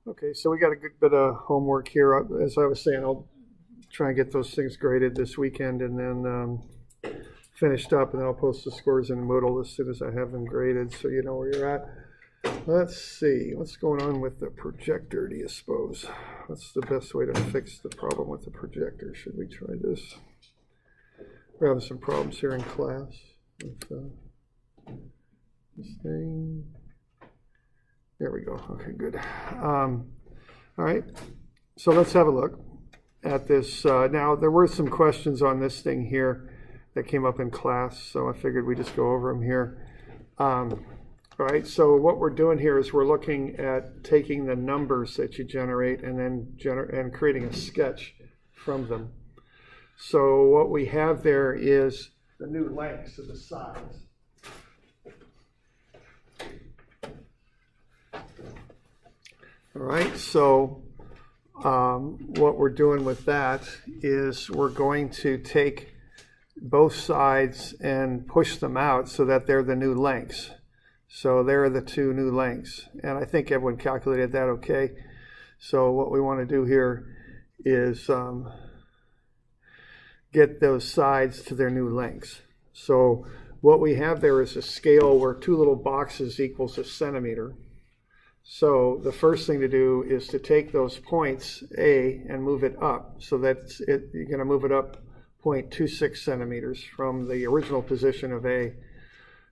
Okay, so we got a good bit of homework here. As I was saying, I'll try and get those things graded this weekend and then finished up, and then I'll post the scores in Moodle as soon as I have them graded so you know where you're at. Let's see, what's going on with the projector, do you suppose? What's the best way to fix the problem with the projector? Should we try this? We're having some problems here in class with this thing. There we go. Okay, good. All right, so let's have a look at this. Now, there were some questions on this thing here that came up in class, so I figured we'd just go over them here. All right, so what we're doing here is we're looking at taking the numbers that you generate and then creating a sketch from them. So what we have there is the new lengths of the sides. All right, so what we're doing with that is we're going to take both sides and push them out so that they're the new lengths. So there are the two new lengths, and I think everyone calculated that okay. So what we want to do here is get those sides to their new lengths. So what we have there is a scale where 2 little boxes equals a centimeter. So the first thing to do is to take those points A and move it up. So that's it. You're going to move it up 0.26 centimeters from the original position of A.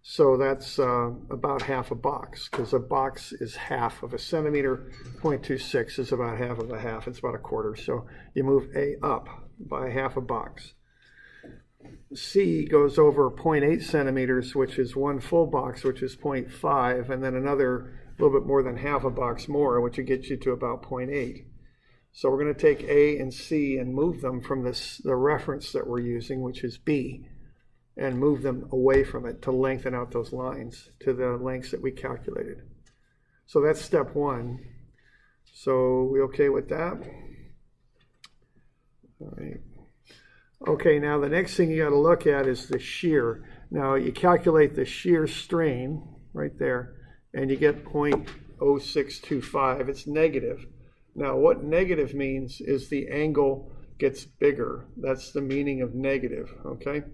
So that's about half a box, because a box is half of a centimeter. 0.26 is about half of a half. It's about a quarter. So you move A up by half a box. C goes over 0.8 centimeters, which is one full box, which is 0.5, and then another little bit more than half a box more, which would get you to about 0.8. So we're going to take A and C and move them from the reference that we're using, which is B, and move them away from it to lengthen out those lines to the lengths that we calculated. So that's step one. So we okay with that? All right. Okay, now the next thing you got to look at is the shear. Now you calculate the shear strain right there, and you get 0.0625. It's negative. Now what negative means is the angle gets bigger. That's the meaning of negative, okay?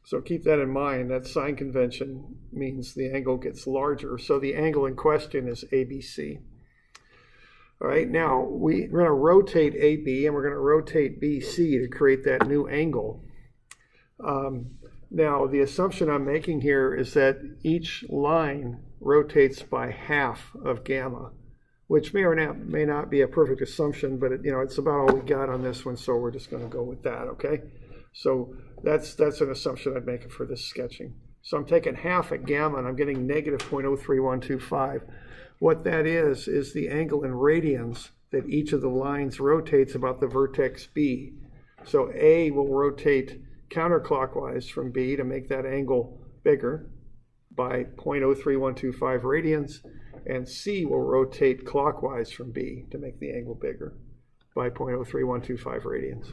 So keep that in mind. That sign convention means the angle gets larger. So the angle in question is ABC. All right, now we're going to rotate AB and we're going to rotate BC to create that new angle. Now the assumption I'm making here is that each line rotates by half of gamma, which may or may not be a perfect assumption, but it's about all we got on this one, so we're just going to go with that, okay? So that's an assumption I'd make for this sketching. So I'm taking half at gamma and I'm getting negative 0.03125. What that is the angle in radians that each of the lines rotates about the vertex B. So A will rotate counterclockwise from B to make that angle bigger by 0.03125 radians, and C will rotate clockwise from B to make the angle bigger by 0.03125 radians.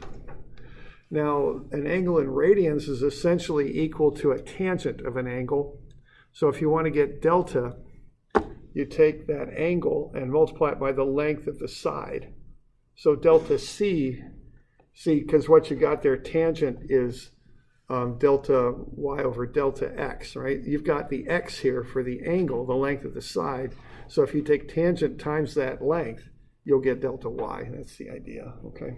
Now, an angle in radians is essentially equal to a tangent of an angle. So if you want to get delta, you take that angle and multiply it by the length of the side. So delta C, because what you got there, tangent is delta y over delta x, right? You've got the x here for the angle, the length of the side. So if you take tangent times that length, you'll get delta y. That's the idea, okay?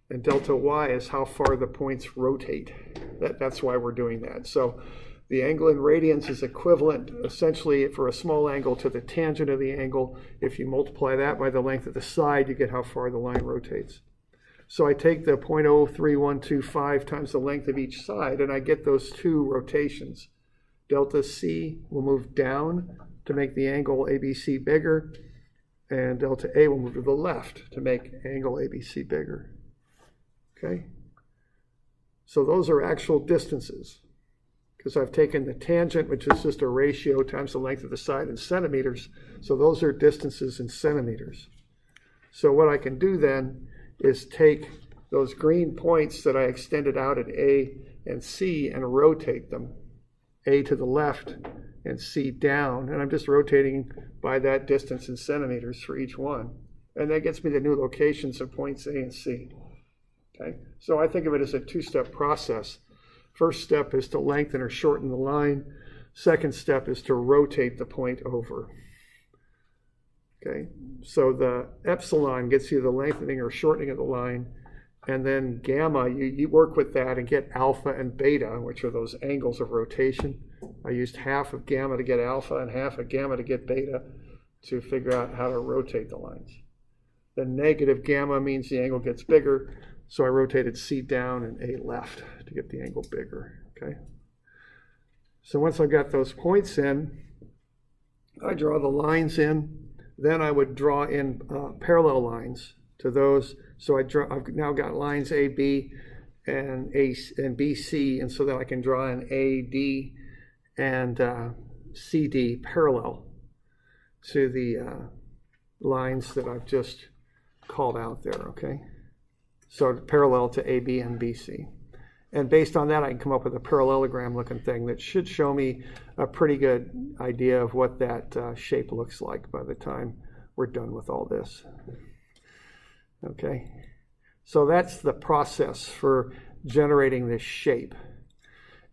And delta y is how far the points rotate. That's why we're doing that. So the angle in radians is equivalent, essentially, for a small angle to the tangent of the angle. If you multiply that by the length of the side, you get how far the line rotates. So I take the 0.03125 times the length of each side, and I get those two rotations. Delta C will move down to make the angle ABC bigger, and delta A will move to the left to make angle ABC bigger. Okay? So those are actual distances, because I've taken the tangent, which is just a ratio times the length of the side in centimeters. So those are distances in centimeters. So what I can do then is take those green points that I extended out at A and C and rotate them, A to the left and C down, and I'm just rotating by that distance in centimeters for each one. And that gets me the new locations of points A and C. Okay, so I think of it as a two-step process. First step is to lengthen or shorten the line. Second step is to rotate the point over. Okay, so the epsilon gets you the lengthening or shortening of the line, and then gamma, you work with that and get alpha and beta, which are those angles of rotation. I used half of gamma to get alpha and half of gamma to get beta to figure out how to rotate the lines. The negative gamma means the angle gets bigger, so I rotated C down and A left to get the angle bigger. Okay. So once I've got those points in, I draw the lines in. Then I would draw in parallel lines to those. So I've now got lines AB and BC, and so that I can draw in AD and CD parallel to the lines that I've just called out there, okay? So parallel to AB and BC. And based on that, I can come up with a parallelogram looking thing that should show me a pretty good idea of what that shape looks like by the time we're done with all this. Okay, so that's the process for generating this shape.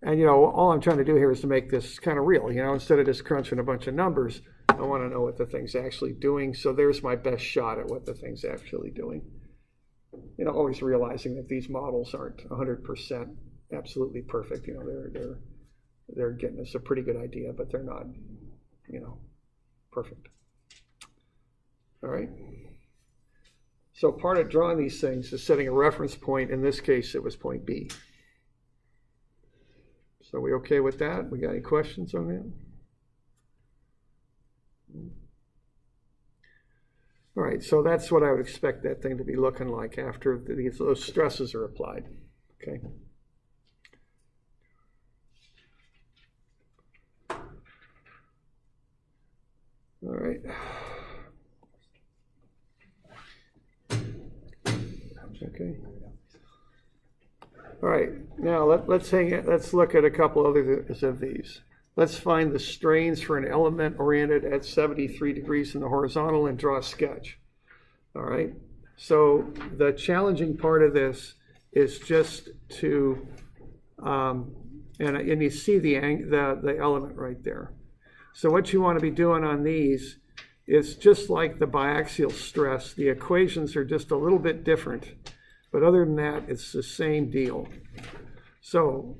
And all I'm trying to do here is to make this kind of real, instead of just crunching a bunch of numbers, I want to know what the thing's actually doing. So there's my best shot at what the thing's actually doing. Always realizing that these models aren't 100% absolutely perfect. They're getting us a pretty good idea, but they're not, perfect. All right. So part of drawing these things is setting a reference point. In this case, it was point B. So are we okay with that? We got any questions on that? All right, so that's what I would expect that thing to be looking like after those stresses are applied. Okay. All right. Okay. All right. Now let's look at a couple others of these. Let's find the strains for an element oriented at 73 degrees in the horizontal and draw a sketch. All right. So the challenging part of this is just to, and you see the element right there. So what you want to be doing on these is just like the biaxial stress. The equations are just a little bit different, but other than that, it's the same deal. So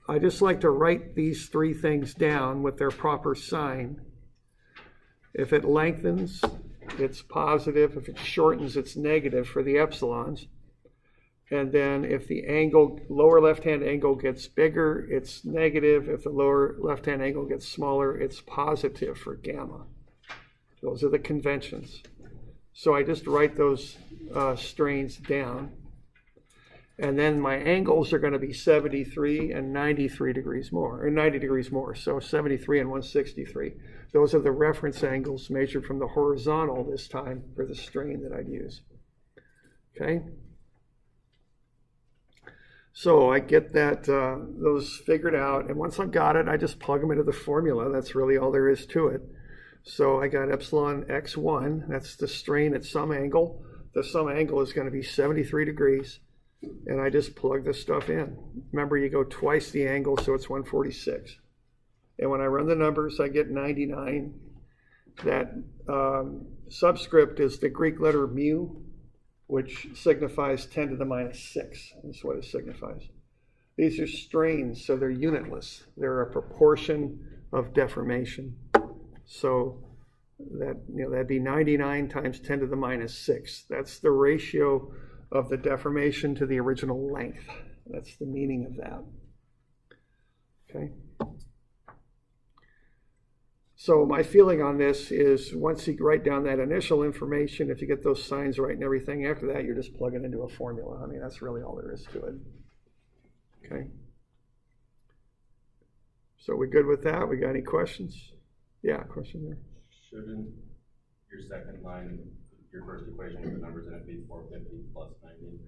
I just like to write these three things down with their proper sign. If it lengthens, it's positive. If it shortens, it's negative for the epsilons. And then if the lower left-hand angle gets bigger, it's negative. If the lower left-hand angle gets smaller, it's positive for gamma. Those are the conventions. So I just write those strains down. And then my angles are going to be 73 and 93 degrees more, or 90 degrees more. So 73 and 163. Those are the reference angles measured from the horizontal this time for the strain that I'd use. Okay. So I get those figured out. And once I've got it, I just plug them into the formula. That's really all there is to it. So I got epsilon x1. That's the strain at some angle. The some angle is going to be 73 degrees. And I just plug this stuff in. Remember, you go twice the angle, so it's 146. And when I run the numbers, I get 99. That subscript is the Greek letter mu, which signifies 10 to the minus 6. That's what it signifies. These are strains, so they're unitless. They're a proportion of deformation. So that'd be 99 times 10 to the minus 6. That's the ratio of the deformation to the original length. That's the meaning of that. Okay. So my feeling on this is once you write down that initial information, if you get those signs right and everything, after that you're just plugging into a formula. I mean, that's really all there is to it. Okay. So we good with that? We got any questions? Yeah, question there. Shouldn't your second line, your first equation with the numbers in it be 450 plus 90?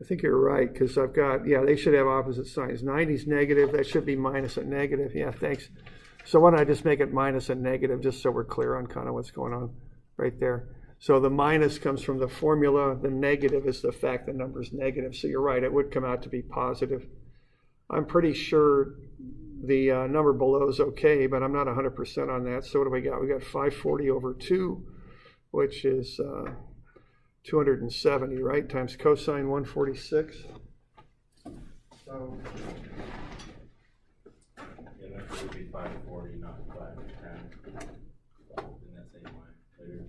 I think you're right, because I've got, they should have opposite signs. 90 is negative, that should be minus a negative. Yeah, thanks. So why don't I just make it minus and negative, just so we're clear on kind of what's going on right there. So the minus comes from the formula, the negative is the fact the number's negative. So you're right, it would come out to be positive. I'm pretty sure the number below is okay, but I'm not 100% on that. So what do we got? We got 540 over 2, which is 270, right? Times cosine 146. So Yeah, that would be 540, not 510. In that same line later.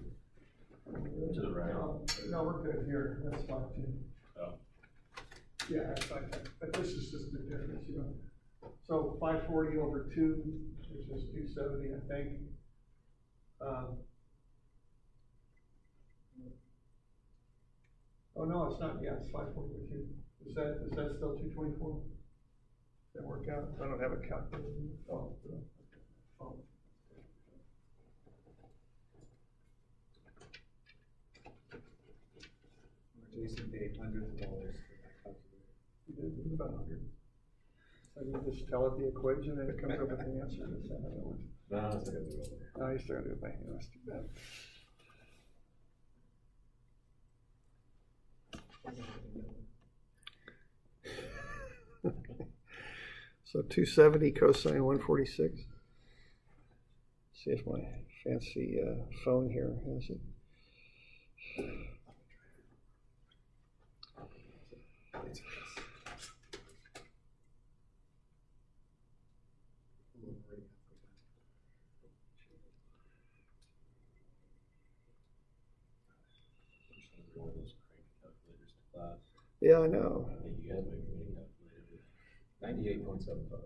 To the right. No, we're good here. That's fine too. Oh. Yeah, that's fine. But this is just the difference, you know. So 540 over 2, which is 270, I think. Oh no, it's not. Yeah, it's 540 over 2. Is that still 224? Does that work out? I don't have a calculator. Oh. Jason paid hundreds of dollars for that calculator. You did, it was about 100. So you just tell it the equation and it comes up with the answer. Is that how that works? No, it's not gonna do it. No, you still gotta do it by hand. That's too bad. So 270 cosine 146. See if my fancy phone here has it. One of those crank calculators to class. Yeah, I know. I think you guys might be calculated. 98.75.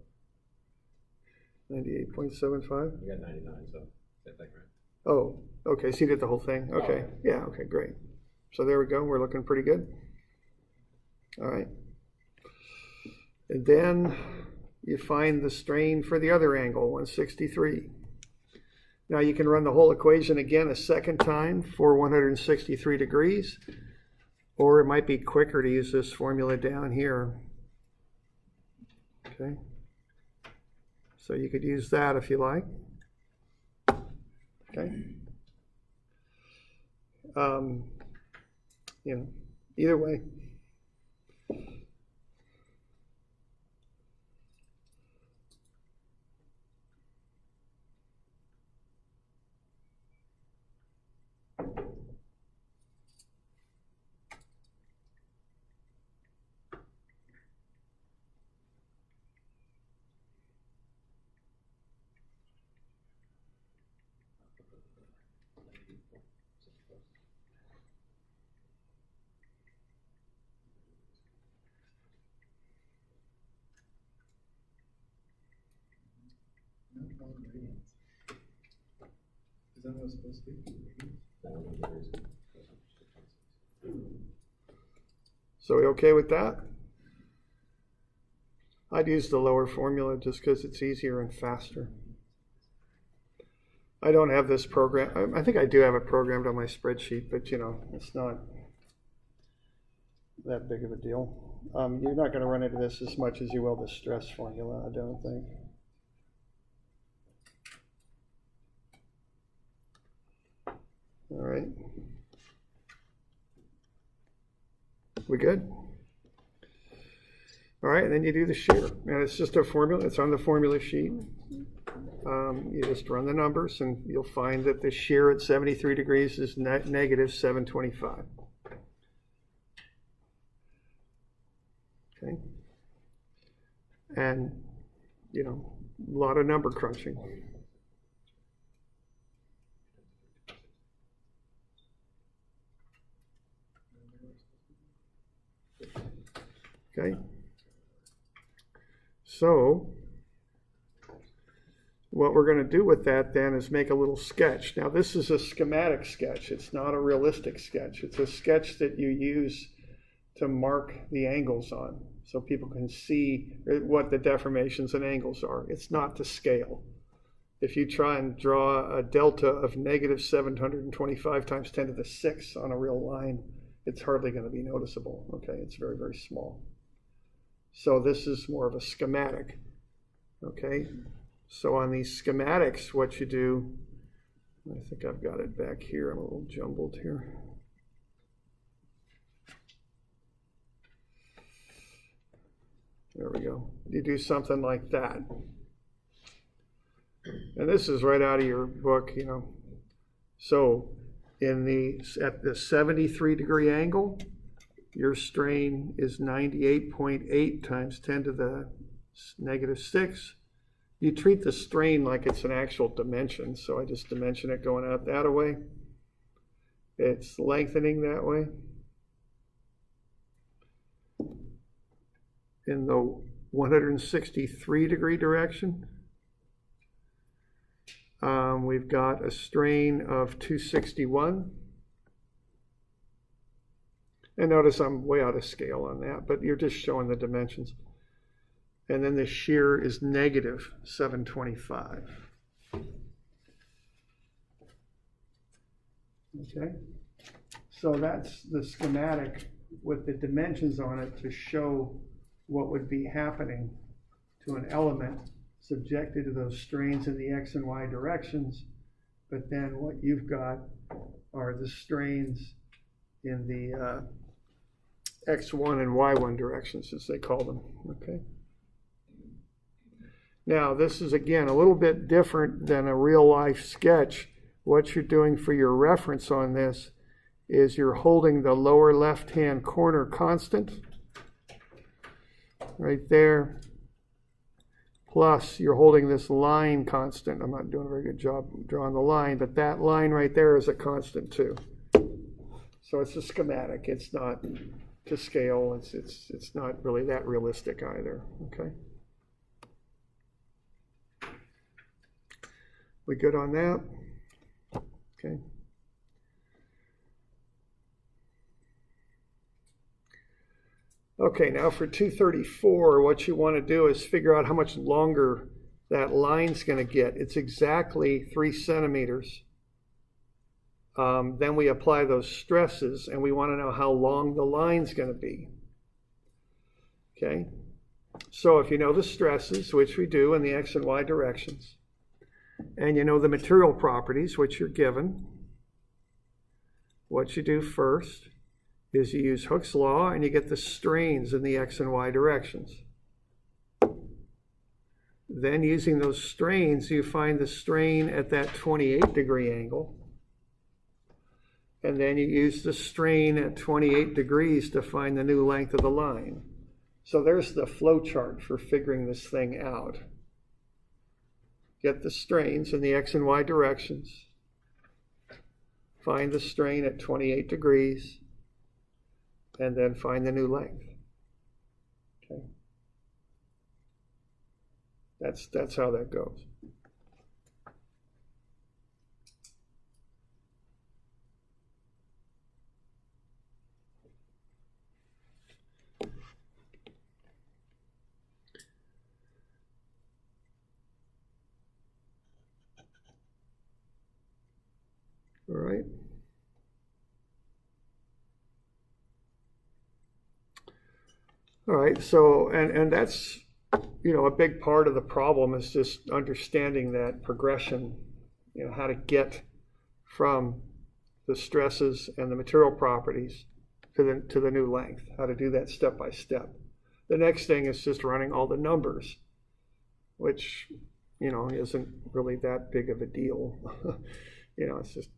98.75. You got 99, so same thing, right? Oh, okay. So you did the whole thing. Okay. Yeah. Okay. Great. So there we go. We're looking pretty good. All right. And then you find the strain for the other angle, 163. Now you can run the whole equation again a second time for 163 degrees, or it might be quicker to use this formula down here. Okay. So you could use that if you like. Okay. You know, either way. Is that what it's supposed to be? So we okay with that? I'd use the lower formula just because it's easier and faster. I don't have this program. I think I do have it programmed on my spreadsheet, but you know, it's not that big of a deal. You're not going to run into this as much as you will the stress formula, I don't think. All right. We good? All right, and then you do the shear. And it's just a formula. It's on the formula sheet. You just run the numbers, and you'll find that the shear at 73 degrees is negative 725. Okay. And, you know, a lot of number crunching. Okay. So what we're going to do with that then is make a little sketch. Now this is a schematic sketch. It's not a realistic sketch. It's a sketch that you use to mark the angles on so people can see what the deformations and angles are. It's not to scale. If you try and draw a delta of negative 725 times 10 to the 6 on a real line, it's hardly going to be noticeable. Okay, it's very, very small. So this is more of a schematic. Okay, So on these schematics, what you do, I think I've got it back here. I'm a little jumbled here. There we go. You do something like that. And this is right out of your book, you know. So at the 73-degree angle, your strain is 98.8 times 10 to the negative 6. You treat the strain like it's an actual dimension. So I just dimension it going out that way. It's lengthening that way. In the 163-degree direction, we've got a strain of 261. And notice I'm way out of scale on that, but you're just showing the dimensions. And then the shear is negative 725. Okay, so that's the schematic with the dimensions on it to show what would be happening to an element subjected to those strains in the x and y directions, but then what you've got are the strains in the x1 and y1 directions, as they call them. Okay. Now, this is, again, a little bit different than a real-life sketch. What you're doing for your reference on this is you're holding the lower left-hand corner constant right there, plus you're holding this line constant. I'm not doing a very good job drawing the line, but that line right there is a constant too. So it's a schematic. It's not to scale. It's not really that realistic either. Okay. We good on that? Okay. Okay, now for 234, what you want to do is figure out how much longer that line's going to get. It's exactly 3 centimeters. Then we apply those stresses, and we want to know how long the line's going to be. Okay, so if you know the stresses, which we do in the x and y directions, and you know the material properties, which you're given, what you do first is you use Hooke's law and you get the strains in the x and y directions. Then using those strains, you find the strain at that 28-degree angle. And then you use the strain at 28 degrees to find the new length of the line. So there's the flow chart for figuring this thing out. Get the strains in the x and y directions. Find the strain at 28 degrees. And then find the new length. Okay. That's how that goes. All right. All right, so, and that's, a big part of the problem is just understanding that progression, how to get from the stresses and the material properties to the new length, how to do that step by step. The next thing is just running all the numbers, which, isn't really that big of a deal. It's just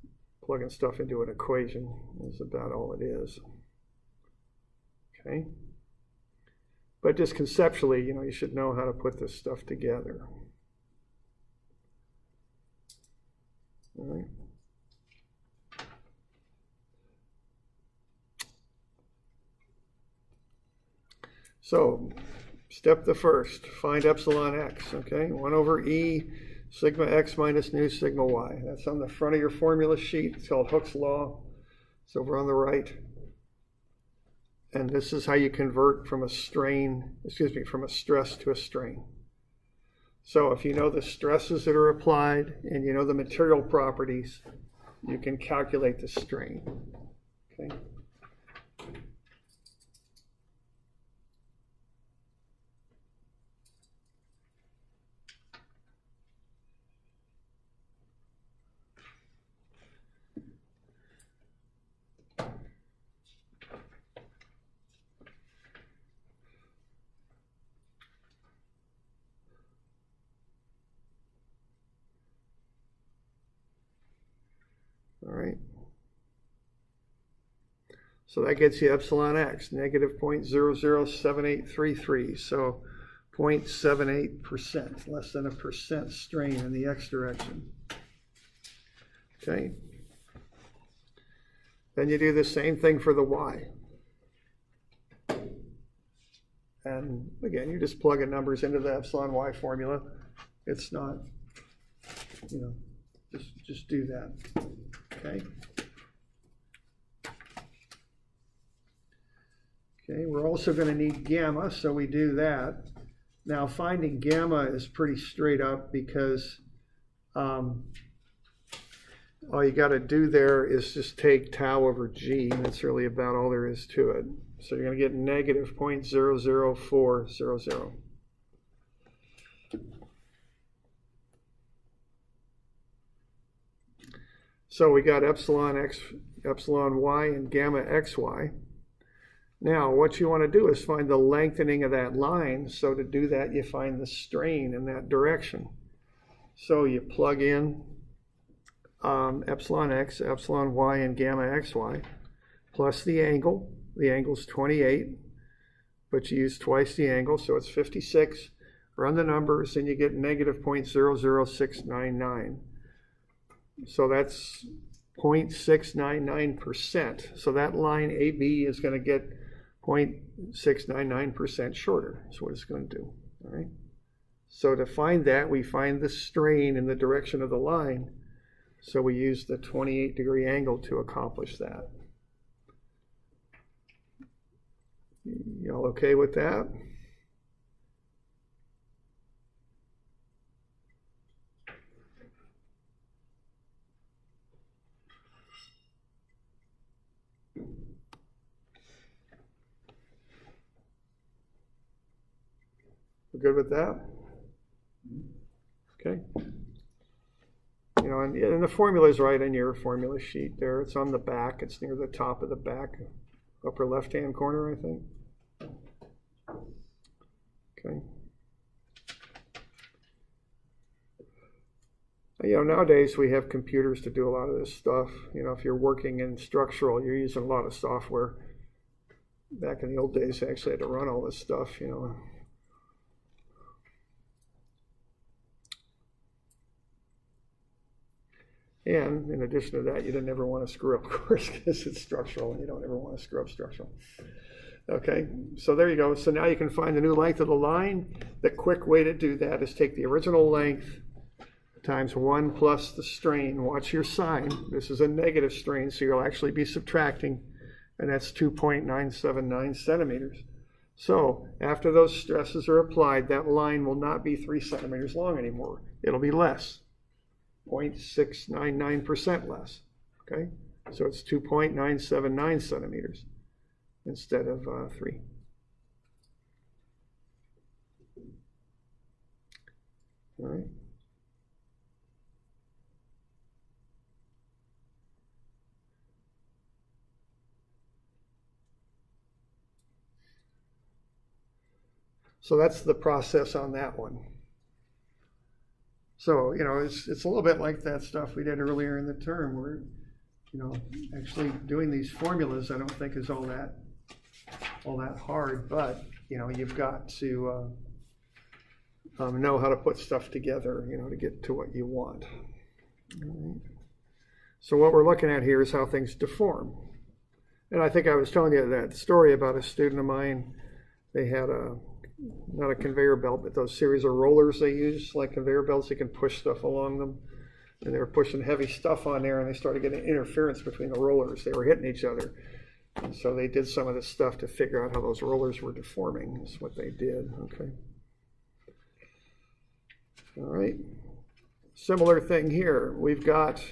plugging stuff into an equation is about all it is. Okay. But just conceptually, you should know how to put this stuff together. All right. So, step the first, find epsilon x, okay? 1 over E sigma x minus nu sigma y. That's on the front of your formula sheet. It's called Hooke's law. It's over on the right. And this is how you convert from a from a stress to a strain. So if you know the stresses that are applied and you know the material properties, you can calculate the strain. Okay. All right. So that gets you epsilon x, negative 0.007833. So 0.78%, less than a percent strain in the x direction. Okay. Then you do the same thing for the y. And again, you're just plugging numbers into the epsilon y formula. It's not, you know, just do that. Okay. Okay, we're also going to need gamma, so we do that. Now, finding gamma is pretty straight up because all you got to do there is just take tau over g, and that's really about all there is to it. So you're going to get negative 0.00400. So we got epsilon x, epsilon y, and gamma xy. Now, what you want to do is find the lengthening of that line. So to do that, you find the strain in that direction. So you plug in epsilon x, epsilon y, and gamma xy, plus the angle. The angle's 28, but you use twice the angle, so it's 56. Run the numbers, and you get negative 0.00699. So that's 0.699%. So that line AB is going to get 0.699% shorter. That's what it's going to do. All right. So to find that, we find the strain in the direction of the line. So we use the 28-degree angle to accomplish that. You all okay with that? We're good with that? Okay. You know, and the formula is right in your formula sheet there. It's on the back. It's near the top of the back, upper left-hand corner, I think. Okay. You know, nowadays we have computers to do a lot of this stuff. You know, if you're working in structural, you're using a lot of software. Back in the old days, I actually had to run all this stuff, you know. And in addition to that, you didn't ever want to screw up, of course, because it's structural, and you don't ever want to screw up structural. Okay, so there you go. So now you can find the new length of the line. The quick way to do that is take the original length times 1 plus the strain. Watch your sign. This is a negative strain, so you'll actually be subtracting, and that's 2.979 centimeters. So after those stresses are applied, that line will not be 3 centimeters long anymore. It'll be less. 0.699% less, okay? So it's 2.979 centimeters instead of 3. All right. So that's the process on that one. So, you know, it's a little bit like that stuff we did earlier in the term where, you know, actually doing these formulas I don't think is all that hard, but, you know, you've got to know how to put stuff together, you know, to get to what you want. All right. So what we're looking at here is how things deform. And I think I was telling you that story about a student of mine. They had not a conveyor belt, but those series of rollers they use, like conveyor belts, you can push stuff along them. And they were pushing heavy stuff on there, and they started getting interference between the rollers. They were hitting each other. And so they did some of this stuff to figure out how those rollers were deforming. That's what they did. Okay. All right. Similar thing here. We've got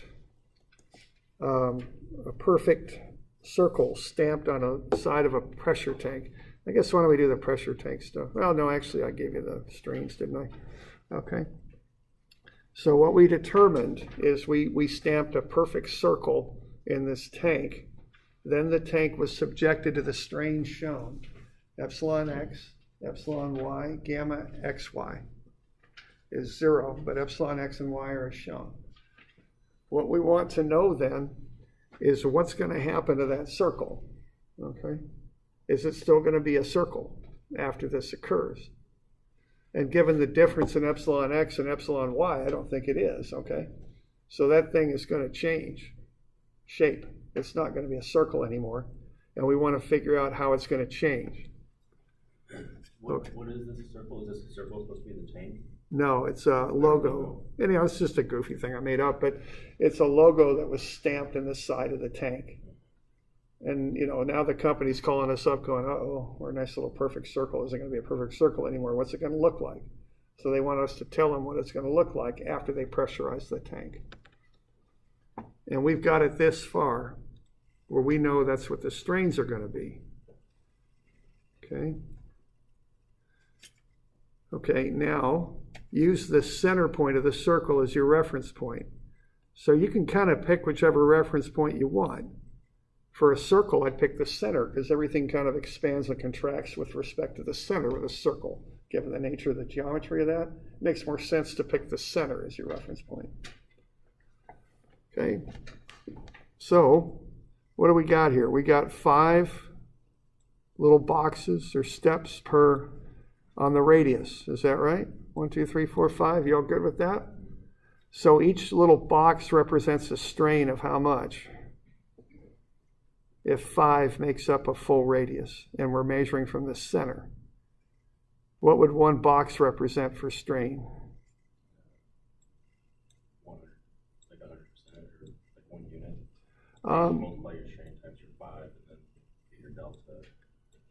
a perfect circle stamped on a side of a pressure tank. I guess why don't we do the pressure tank stuff? Well, no, actually, I gave you the strains, didn't I? Okay. So what we determined is we stamped a perfect circle in this tank. Then the tank was subjected to the strain shown. Epsilon x, epsilon y, gamma xy is 0, but epsilon x and y are shown. What we want to know then is what's going to happen to that circle, okay? Is it still going to be a circle after this occurs? And given the difference in epsilon x and epsilon y, I don't think it is, okay? So that thing is going to change shape. It's not going to be a circle anymore. And we want to figure out how it's going to change. What is this circle? Is this circle supposed to be the tank? No, it's a logo. Anyhow, it's just a goofy thing I made up, but it's a logo that was stamped in the side of the tank. And, you know, now the company's calling us up going, uh-oh, our nice little perfect circle isn't going to be a perfect circle anymore. What's it going to look like? So they want us to tell them what it's going to look like after they pressurize the tank. And we've got it this far where we know that's what the strains are going to be. Okay. Okay, now use the center point of the circle as your reference point. So you can kind of pick whichever reference point you want. For a circle, I'd pick the center because everything kind of expands and contracts with respect to the center of the circle. Given the nature of the geometry of that, it makes more sense to pick the center as your reference point. Okay, so what do we got here? We got 5 little boxes or steps per on the radius. Is that right? 1, 2, 3, 4, 5. You all good with that? So each little box represents a strain of how much? If 5 makes up a full radius and we're measuring from the center, what would one box represent for strain? 100, like 100%, or like 1 unit. Multiply your strain times your 5, and then get your delta.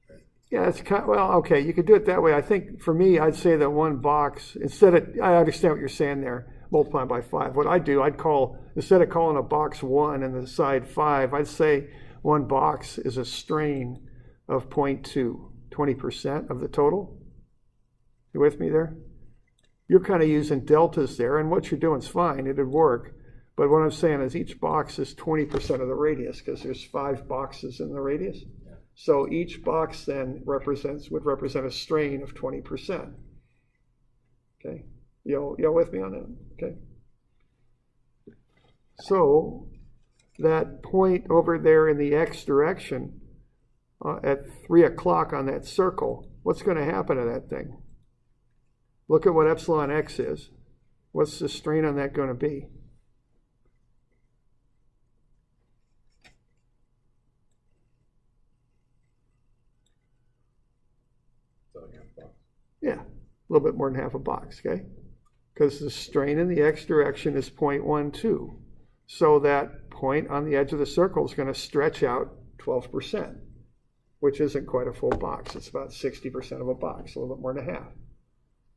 Right? Yeah, it's kind of, well, okay, you could do it that way. I think for me, I'd say that one box, instead of, I understand what you're saying there, multiply by 5. What I'd do, I'd call, instead of calling a box 1 and the side 5, I'd say one box is a strain of 0.2, 20% of the total. You with me there? You're kind of using deltas there, and what you're doing is fine, it'd work. But what I'm saying is each box is 20% of the radius because there's 5 boxes in the radius. Yeah. So each box then would represent a strain of 20%. Okay, y'all with me on that? Okay. So that point over there in the x direction at 3 o'clock on that circle, what's going to happen to that thing? Look at what epsilon x is. What's the strain on that going to be? Yeah, a little bit more than half a box, okay? Because the strain in the x direction is 0.12. So that point on the edge of the circle is going to stretch out 12%, which isn't quite a full box. It's about 60% of a box, a little bit more than a half.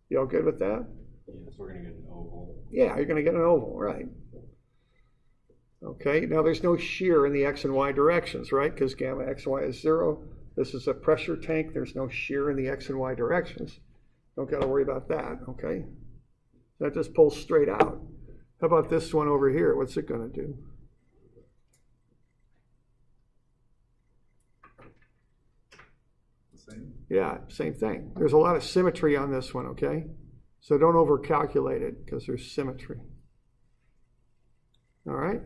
You all good with that? Yeah, so we're going to get an oval. Yeah, you're going to get an oval, right? Okay, now there's no shear in the x and y directions, right? Because gamma xy is 0. This is a pressure tank. There's no shear in the x and y directions. Don't got to worry about that, okay? That just pulls straight out. How about this one over here? What's it going to do? Same. Yeah, same thing. There's a lot of symmetry on this one, okay? So don't overcalculate it because there's symmetry. All right?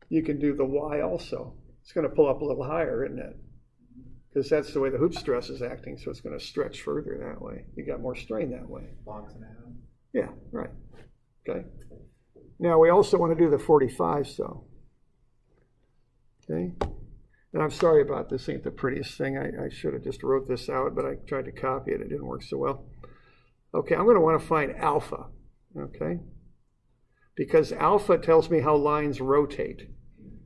You can do the y also. It's going to pull up a little higher, isn't it? Because that's the way the hoop stress is acting, so it's going to stretch further that way. You got more strain that way. Box and a half. Yeah, right. Okay. Now we also want to do the 45s though. Okay. And I'm sorry about this, ain't the prettiest thing. I should have just wrote this out, but I tried to copy it. It didn't work so well. Okay, I'm going to want to find alpha. Okay. Because alpha tells me how lines rotate.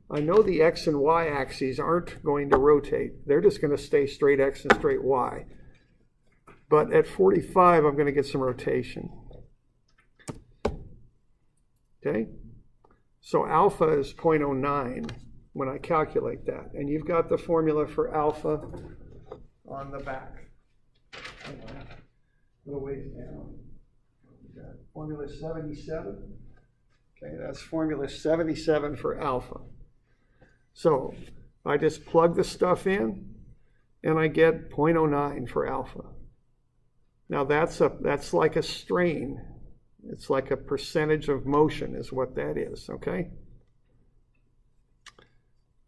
I know the x and y axes aren't going to rotate. They're just going to stay straight x and straight y. But at 45, I'm going to get some rotation. Okay? So alpha is 0.09 when I calculate that. And you've got the formula for alpha on the back. A little ways down. Formula 77. Okay, that's formula 77 for alpha. So I just plug the stuff in and I get 0.09 for alpha. Now that's like a strain. It's like a percentage of motion is what that is, okay?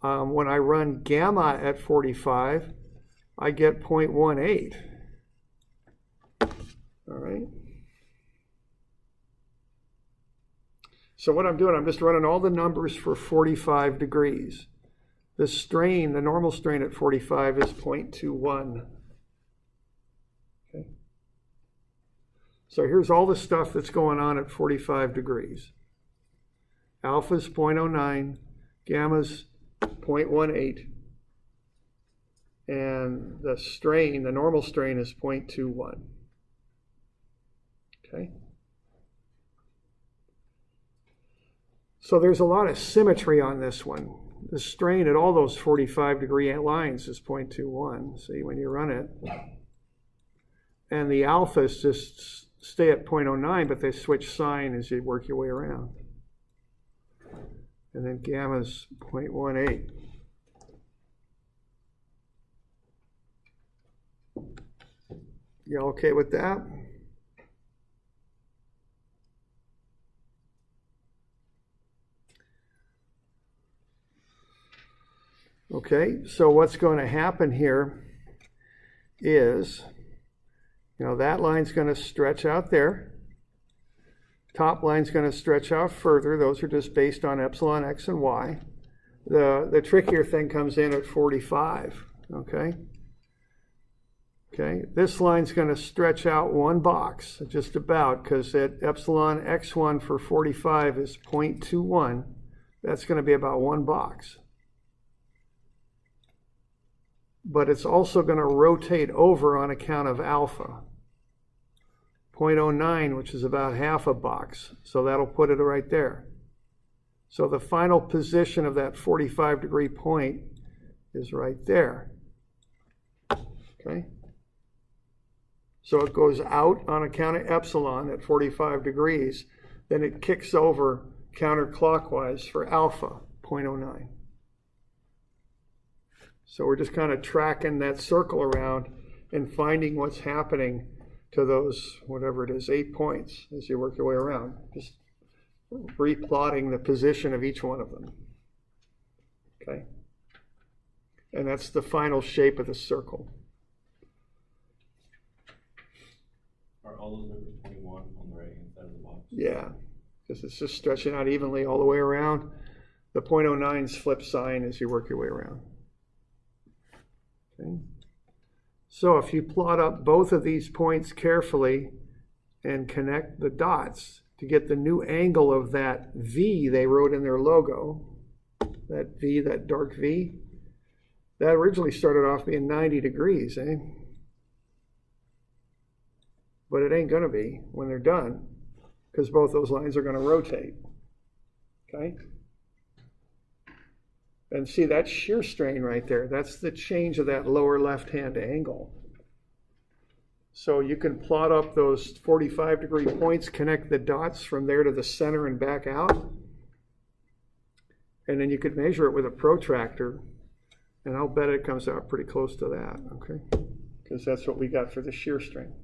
when I run gamma at 45, I get 0.18. All right. So what I'm doing, I'm just running all the numbers for 45 degrees. The strain, the normal strain at 45 is 0.21. Okay. So here's all the stuff that's going on at 45 degrees. Alpha's 0.09, gamma's 0.18, and the strain, the normal strain, is 0.21. Okay. So there's a lot of symmetry on this one. The strain at all those 45-degree lines is 0.21. See, when you run it. And the alphas just stay at 0.09, but they switch sign as you work your way around. And then gamma's 0.18. You okay with that? Okay, so what's going to happen here is, that line's going to stretch out there. Top line's going to stretch out further. Those are just based on epsilon x and y. The trickier thing comes in at 45, okay? Okay, this line's going to stretch out one box, just about, because at epsilon x1 for 45 is 0.21. That's going to be about one box. But it's also going to rotate over on account of alpha. 0.09, which is about half a box. So that'll put it right there. So the final position of that 45-degree point is right there. Okay? So it goes out on account of epsilon at 45 degrees. Then it kicks over counterclockwise for alpha, 0.09. So we're just kind of tracking that circle around and finding what's happening to those, whatever it is, 8 points as you work your way around. Just replotting the position of each one of them. Okay? And that's the final shape of the circle. Are all those numbers 21 on the right-hand side of the box? Yeah, because it's just stretching out evenly all the way around. The 0.09's flip sign as you work your way around. Okay. So if you plot up both of these points carefully and connect the dots to get the new angle of that V they wrote in their logo, that V, that dark V, that originally started off being 90 degrees, eh? But it ain't going to be when they're done, because both those lines are going to rotate. Okay? And see that shear strain right there, that's the change of that lower left-hand angle. So you can plot up those 45-degree points, connect the dots from there to the center and back out. And then you could measure it with a protractor, and I'll bet it comes out pretty close to that, okay? Because that's what we got for the shear strain.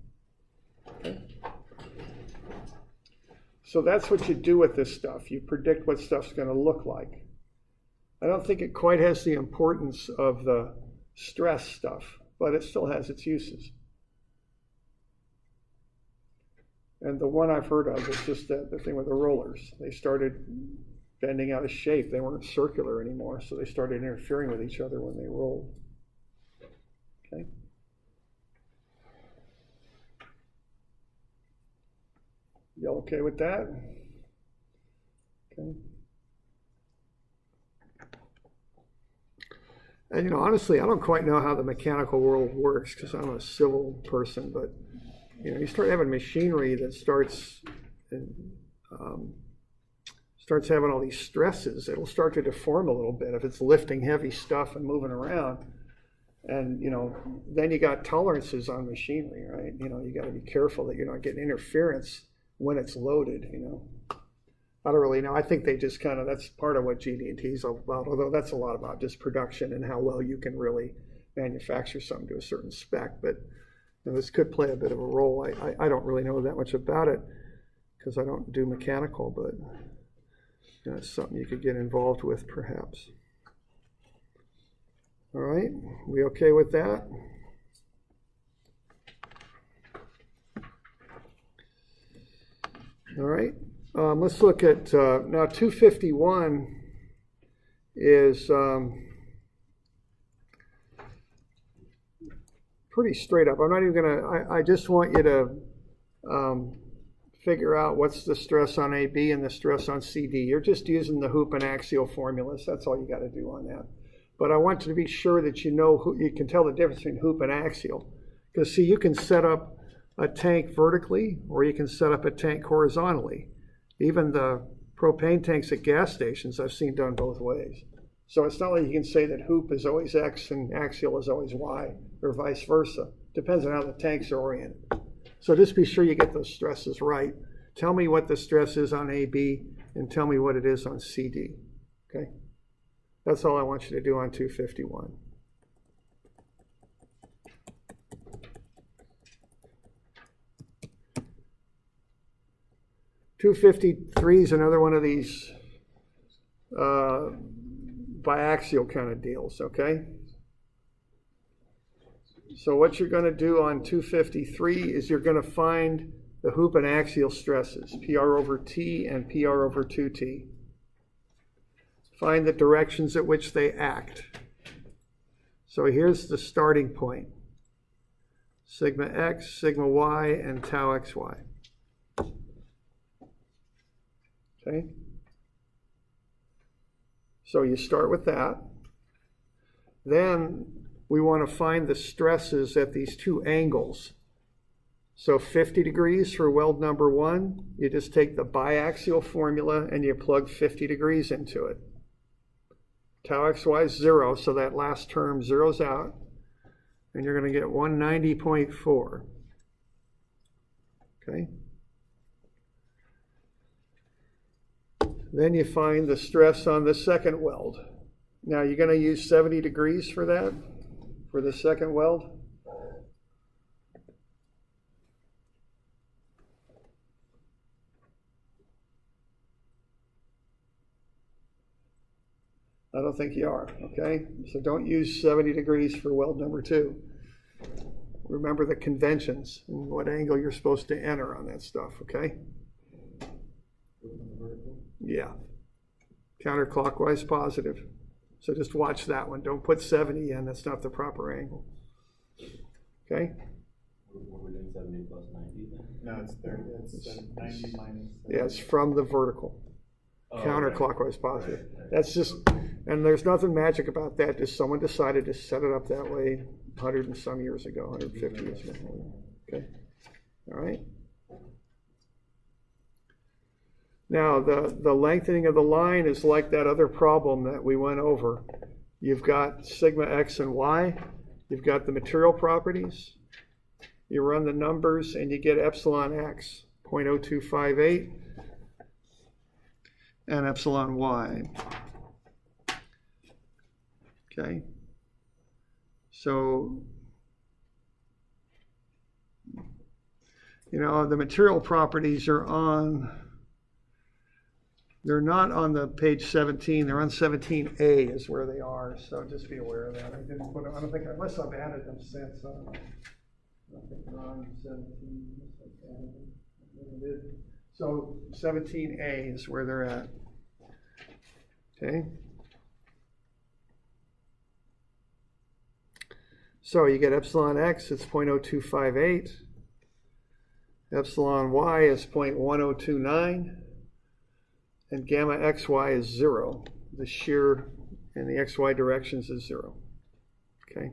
Okay? So that's what you do with this stuff. You predict what stuff's going to look like. I don't think it quite has the importance of the stress stuff, but it still has its uses. And the one I've heard of is just the thing with the rollers. They started bending out of shape. They weren't circular anymore, so they started interfering with each other when they rolled. Okay. Y'all okay with that? Okay. And honestly, I don't quite know how the mechanical world works because I'm a civil person, but you start having machinery that starts having all these stresses. It'll start to deform a little bit if it's lifting heavy stuff and moving around. And then you got tolerances on machinery, right? You got to be careful that you're not getting interference when it's loaded. I don't really know. I think they just that's part of what GD&T is all about, although that's a lot about just production and how well you can really manufacture something to a certain spec. But this could play a bit of a role. I don't really know that much about it because I don't do mechanical, but it's something you could get involved with perhaps. All right, we okay with that? All right, let's look at, now 251 is pretty straight up. I'm not even gonna, I just want you to figure out what's the stress on AB and the stress on CD. You're just using the hoop and axial formulas. That's all you got to do on that. But I want you to be sure that you know, you can tell the difference between hoop and axial. Because see, you can set up a tank vertically or you can set up a tank horizontally. Even the propane tanks at gas stations I've seen done both ways. So it's not like you can say that hoop is always X and axial is always Y or vice versa. Depends on how the tanks are oriented. So just be sure you get those stresses right. Tell me what the stress is on AB and tell me what it is on CD. Okay? That's all I want you to do on 251. (253) is another one of these biaxial kind of deals, okay? So what you're going to do on 253 is you're going to find the hoop and axial stresses, PR over T and PR over 2T. Find the directions at which they act. So here's the starting point. Sigma X, sigma Y, and tau XY. Okay? So you start with that. Then we want to find the stresses at these two angles. So 50 degrees for weld number 1, you just take the biaxial formula and you plug 50 degrees into it. Tau XY is 0, so that last term zeroes out, and you're going to get 190.4. Okay? Then you find the stress on the second weld. Now you're going to use 70 degrees for that, for the second weld. I don't think you are, okay? So don't use 70 degrees for weld number 2. Remember the conventions and what angle you're supposed to enter on that stuff, okay? Yeah. Counterclockwise positive. So just watch that one. Don't put 70 in. That's not the proper angle. Okay? What we're doing 70 plus 90 then? No, it's 30. It's 90 minus. Yeah, it's from the vertical. Oh, Counterclockwise positive. Right. That's just, and there's nothing magic about that. Just someone decided to set it up that way 100 and some years ago, 150 years ago. Okay. All right. Now, the lengthening of the line is like that other problem that we went over. You've got sigma X and Y. You've got the material properties. You run the numbers and you get epsilon X, 0.0258, and epsilon Y. Okay. So, you know, the material properties are on, they're not on the page 17, they're on 17A is where they are, so just be aware of that. I didn't put them, I don't think, unless I've added them since, I don't think they're on 17, so 17A is where they're at. Okay. So you get epsilon X, it's 0.0258. Epsilon Y is 0.1029. And gamma XY is 0. The shear in the XY directions is 0. Okay.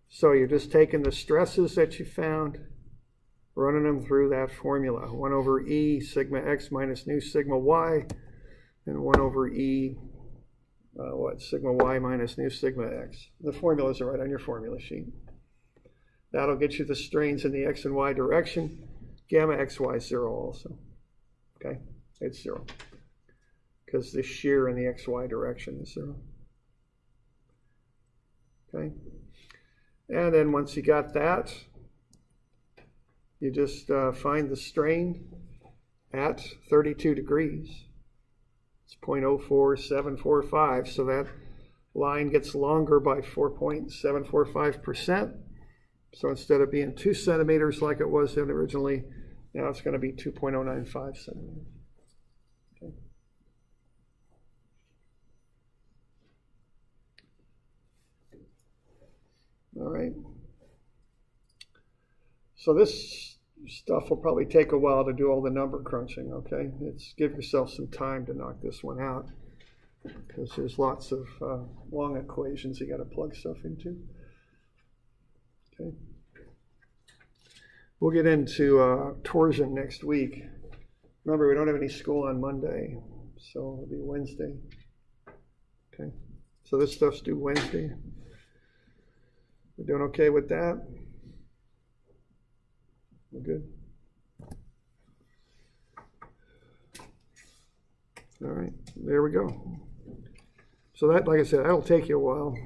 So you're just taking the stresses that you found, running them through that formula. 1 over E sigma X minus nu sigma Y, and 1 over E sigma Y minus nu sigma X. The formulas are right on your formula sheet. That'll get you the strains in the X and Y direction. Gamma XY is 0 also. Okay. It's 0 because the shear in the XY direction is 0. Okay. And then once you got that, you just find the strain at 32 degrees. It's 0.04745, so that line gets longer by 4.745%. So instead of being 2 centimeters like it was originally, now it's going to be 2.095 centimeters. Okay. All right. So this stuff will probably take a while to do all the number crunching, okay? Give yourself some time to knock this one out because there's lots of long equations you got to plug stuff into. Okay. We'll get into torsion next week. Remember, we don't have any school on Monday, so it'll be Wednesday. Okay. So this stuff's due Wednesday. We're doing okay with that? We're good? All right, there we go. So that, like I said, that'll take you a while.